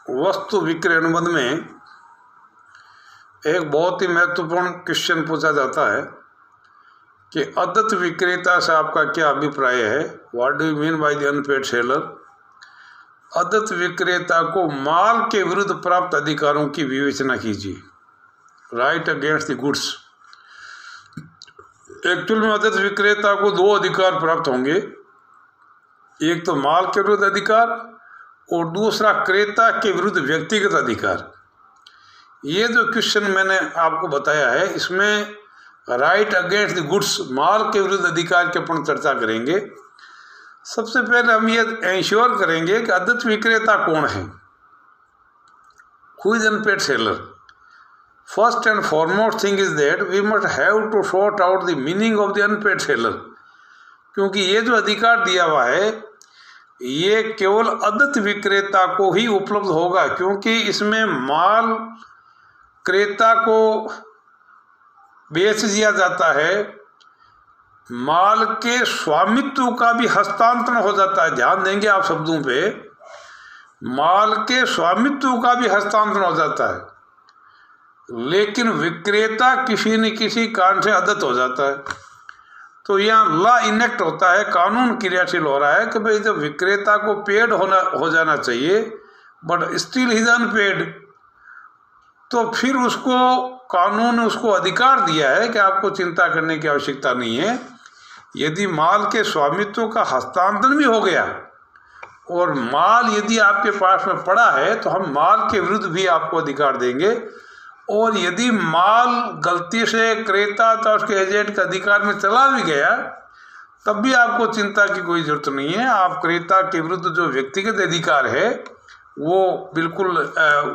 वस्तु विक्रय अनुबंध में एक बहुत ही महत्वपूर्ण क्वेश्चन पूछा जाता है कि अदत्त विक्रेता से आपका क्या अभिप्राय है। What do you mean by the unpaid seller. अदत्त विक्रेता को माल के विरुद्ध प्राप्त अधिकारों की विवेचना कीजिए। Right against the goods. Actual में अदत्त विक्रेता को दो अधिकार प्राप्त होंगे, एक तो माल के विरुद्ध अधिकार और दूसरा क्रेता के विरुद्ध व्यक्तिगत अधिकार। ये जो क्वेश्चन मैंने आपको बताया है इसमें राइट अगेंस्ट द गुड्स, माल के विरुद्ध अधिकार के अपन चर्चा करेंगे। सबसे पहले हम ये इंश्योर करेंगे कि अदत्त विक्रेता कौन है। Who is unpaid seller. First and foremost thing is that we must have to sort out the meaning of the unpaid seller, क्योंकि ये जो अधिकार दिया हुआ है ये केवल अदत्त विक्रेता को ही उपलब्ध होगा, क्योंकि इसमें माल क्रेता को बेच दिया जाता है, माल के स्वामित्व का भी हस्तांतरण हो जाता है। ध्यान देंगे आप शब्दों पे, माल के स्वामित्व का भी हस्तांतरण हो जाता है, लेकिन विक्रेता किसी न किसी कारण से अदत्त हो जाता है। तो यहाँ लॉ इनेक्ट होता है, कानून क्रियाशील हो रहा है कि भाई जब विक्रेता को पेड हो जाना चाहिए बट स्टिल इज अनपेड, तो फिर उसको कानून ने उसको अधिकार दिया है कि आपको चिंता करने की आवश्यकता नहीं है। यदि माल के स्वामित्व का हस्तांतरण भी हो गया और माल यदि आपके पास में पड़ा है तो हम माल के विरुद्ध भी आपको अधिकार देंगे, और यदि माल गलती से क्रेता था उसके एजेंट के अधिकार में चला भी गया तब भी आपको चिंता की कोई जरूरत नहीं है। आप क्रेता के विरुद्ध जो व्यक्तिगत अधिकार है वो बिल्कुल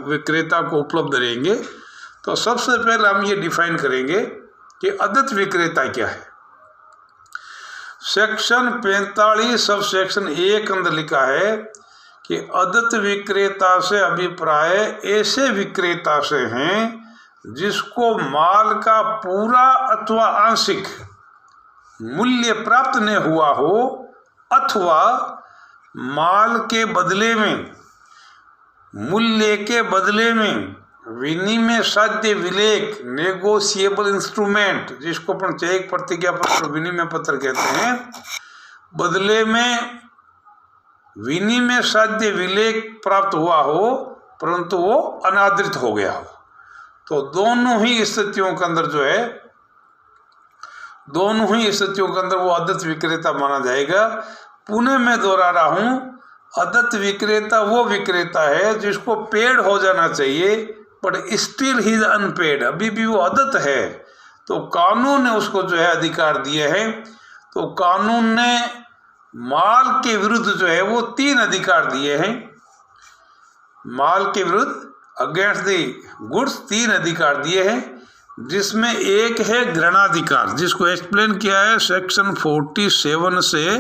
विक्रेता को उपलब्ध रहेंगे। तो सबसे पहले हम ये डिफाइन करेंगे कि अदत्त विक्रेता क्या है। सेक्शन 45 सब सेक्शन 1 अंदर लिखा है कि अदत्त विक्रेता से अभिप्राय ऐसे विक्रेता से हैं जिसको माल का पूरा अथवा आंशिक मूल्य प्राप्त न हुआ हो, अथवा माल के बदले में, मूल्य के बदले में विनिमय साध्य विलेख, नेगोशिएबल इंस्ट्रूमेंट, जिसको अपन चेक, प्रतिज्ञा पत्र, विनिमय पत्र कहते हैं, बदले में विनिमय साध्य विलेख प्राप्त हुआ हो परंतु वो अनादृत हो गया हो। तो दोनों ही स्थितियों के अंदर जो है, दोनों ही स्थितियों के अंदर वो अदत्त विक्रेता माना जाएगा। पुनः मैं दोहरा रहा हूं, अदत्त विक्रेता वो विक्रेता है जिसको पेड हो जाना चाहिए but still he is unpaid, अभी भी वो अदत्त है। तो कानून ने उसको जो है अधिकार दिए हैं। तो कानून ने माल के विरुद्ध जो है वो 3 अधिकार दिए हैं। माल के विरुद्ध अगेंस्ट द गुड्स 3 अधिकार दिए हैं, जिसमें एक है ग्रहणाधिकार, जिसको एक्सप्लेन किया है सेक्शन 47 से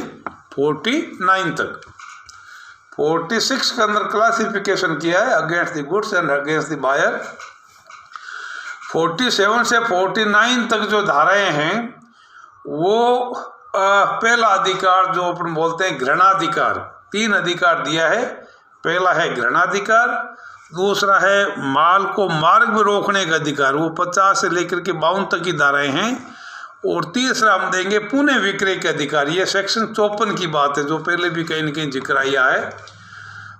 49 तक। 46 के अंदर क्लासिफिकेशन किया है against the goods and against the buyer. 47 से 49 तक जो धाराएं हैं वो पहला अधिकार जो अपन बोलते हैं ग्रहणाधिकार, 3 अधिकार दिया है। पहला है ग्रहणाधिकार, दूसरा है माल को मार्ग में रोकने का अधिकार, वो 50 से लेकर के 52 तक की धाराएं हैं, और तीसरा हम देंगे पुनः विक्रय के अधिकार। ये सेक्शन 54 की बात है जो पहले भी कहीं न कहीं जिक्र आया है।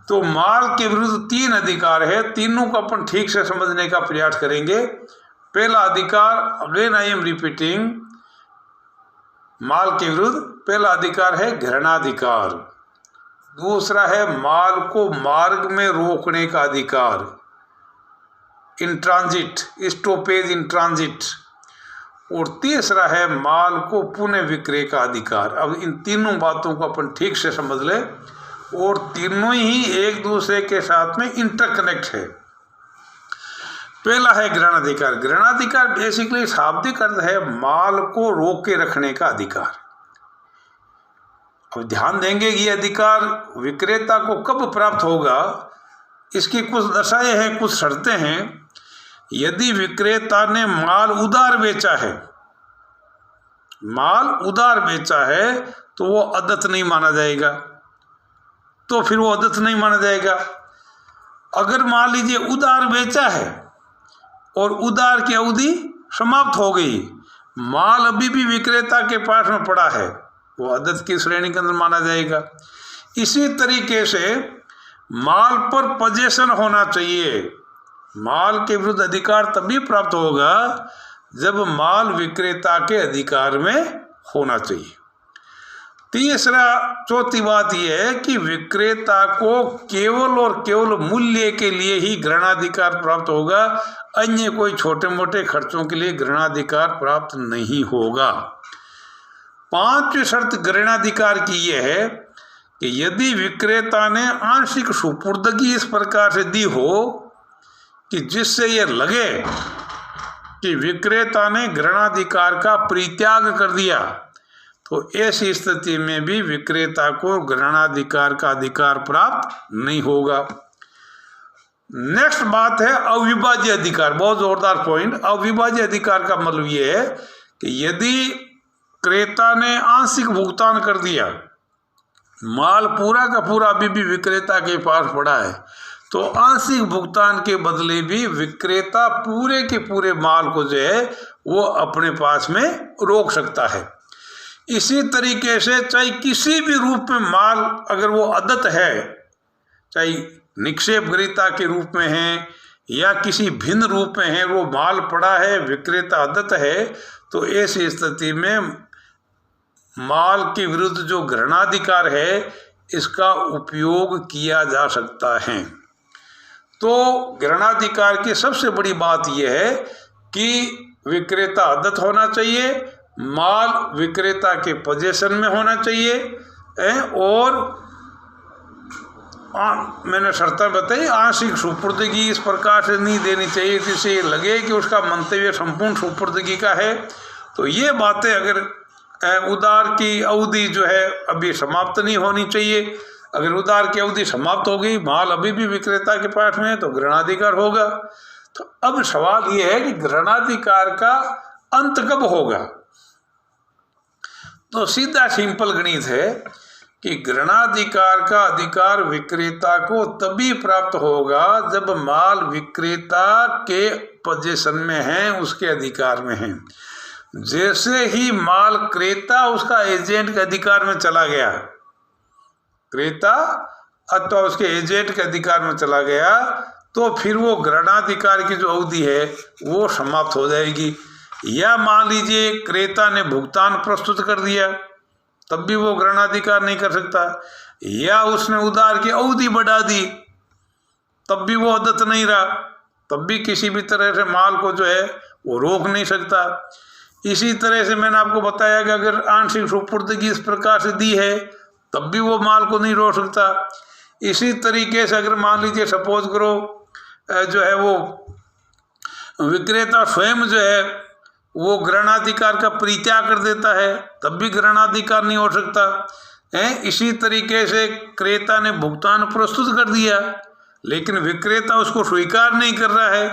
तो माल के विरुद्ध 3 अधिकार है, तीनों को अपन ठीक से समझने का प्रयास करेंगे। पहला अधिकार, अगेन आई एम रिपीटिंग, माल के विरुद्ध पहला अधिकार है ग्रहणाधिकार, दूसरा है माल को मार्ग में रोकने का अधिकार, in transit, stoppage in transit, और तीसरा है माल को पुनः विक्रय का अधिकार। अब इन तीनों बातों को अपन ठीक से समझ ले, और तीनों ही एक दूसरे के साथ में इंटरकनेक्ट है। पहला है ग्रहणाधिकार। ग्रहणाधिकार बेसिकली शाब्दिक अर्थ है माल को रोके रखने का अधिकार। अब ध्यान देंगे ये अधिकार विक्रेता को कब प्राप्त होगा, इसकी कुछ दशाएं हैं, कुछ शर्तें हैं। यदि विक्रेता ने माल उधार बेचा है, माल उधार बेचा है तो वो अदत्त नहीं माना जाएगा, तो फिर वो अदत्त नहीं माना जाएगा। अगर मान लीजिए उधार बेचा है और उधार की अवधि समाप्त हो गई, माल अभी भी विक्रेता के पास में पड़ा है, वो आदत की श्रेणी के अंदर माना जाएगा। इसी तरीके से माल पर पोजेशन होना चाहिए। माल के विरुद्ध अधिकार तभी प्राप्त होगा जब माल विक्रेता के अधिकार में होना चाहिए। चौथी बात यह है कि विक्रेता को केवल और केवल मूल्य के लिए ही ग्रहणाधिकार प्राप्त होगा, अन्य कोई छोटे मोटे खर्चों के लिए ग्रहणाधिकार प्राप्त नहीं होगा। पांचवी शर्त ग्रहणाधिकार की यह है कि यदि विक्रेता ने आंशिक सुपुर्दगी इस प्रकार से दी हो कि जिससे यह लगे कि विक्रेता ने ग्रहणाधिकार का परित्याग कर दिया, तो ऐसी स्थिति में भी विक्रेता को ग्रहणाधिकार का अधिकार प्राप्त नहीं होगा। नेक्स्ट बात है अविभाज्य अधिकार। बहुत जोरदार पॉइंट। अविभाज्य अधिकार का मतलब यह है कि यदि क्रेता ने आंशिक भुगतान कर दिया, माल पूरा का पूरा अभी भी विक्रेता के पास पड़ा है, तो आंशिक भुगतान के बदले भी विक्रेता पूरे के पूरे माल को जो है वो अपने पास में रोक सकता है। इसी तरीके से चाहे किसी भी रूप में माल अगर वो अदत्त है, चाहे निक्षेप गृहीता के रूप में है या किसी भिन्न रूप में है, वो माल पड़ा है, विक्रेता अदत्त है, तो ऐसी स्थिति में माल के विरुद्ध जो ग्रहणाधिकार है इसका उपयोग किया जा सकता है। तो ग्रहणाधिकार की सबसे बड़ी बात यह है कि विक्रेता अदत्त होना चाहिए, माल विक्रेता के पोजेशन में होना चाहिए और मैंने शर्तें बताई, आंशिक सुपुर्दगी इस प्रकार से नहीं देनी चाहिए जिससे लगे कि उसका मंतव्य संपूर्ण सुपुर्दगी का है। तो ये बातें अगर उधार की अवधि जो है अभी समाप्त नहीं होनी चाहिए। अगर उधार की अवधि समाप्त हो गई, माल अभी भी विक्रेता के पास में है, तो ग्रहणाधिकार होगा। तो अब सवाल ये है कि ग्रहणाधिकार का अंत कब होगा? तो सीधा सिंपल गणित है कि ग्रहणाधिकार का अधिकार विक्रेता को तभी प्राप्त होगा जब माल विक्रेता के पोजीशन में है, उसके अधिकार में है। जैसे ही माल क्रेता उसका एजेंट के अधिकार में चला गया, क्रेता अथवा उसके एजेंट के अधिकार में चला गया, तो फिर वो ग्रहणाधिकार की जो अवधि है वो समाप्त हो जाएगी। या मान लीजिए क्रेता ने भुगतान प्रस्तुत कर दिया, तब भी वो ग्रहणाधिकार नहीं कर सकता। या उसने उधार की अवधि बढ़ा दी, तब भी वो अदत्त नहीं रहा, तब भी किसी भी तरह से माल को जो है वो रोक नहीं सकता। इसी तरह से मैंने आपको बताया कि अगर आंशिक सुपुर्दगी इस प्रकार से दी है, तब भी वो माल को नहीं रोक सकता। इसी तरीके से अगर मान लीजिए सपोज करो जो है वो विक्रेता स्वयं जो है वो ग्रहणाधिकार का परित्याग कर देता है, तब भी ग्रहणाधिकार नहीं हो सकता है। इसी तरीके से क्रेता ने भुगतान प्रस्तुत कर दिया लेकिन विक्रेता उसको स्वीकार नहीं कर रहा है,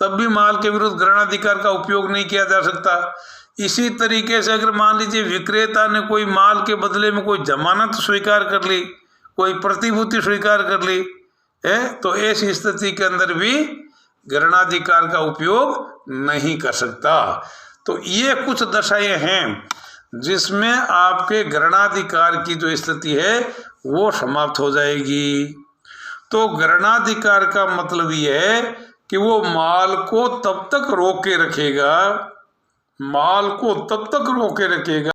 तब भी माल के विरुद्ध ग्रहणाधिकार का उपयोग नहीं किया जा सकता। इसी तरीके से अगर मान लीजिए विक्रेता ने कोई माल के बदले में कोई जमानत स्वीकार कर ली, कोई प्रतिभूति स्वीकार कर ली है, तो ऐसी स्थिति के अंदर भी ग्रहणाधिकार का उपयोग नहीं कर सकता। तो ये कुछ दशाएं हैं जिसमें आपके ग्रहणाधिकार की जो स्थिति है वो समाप्त हो जाएगी। तो ग्रहणाधिकार का मतलब ये है कि वो माल को तब तक रोके रखेगा, माल को तब तक रोके रखेगा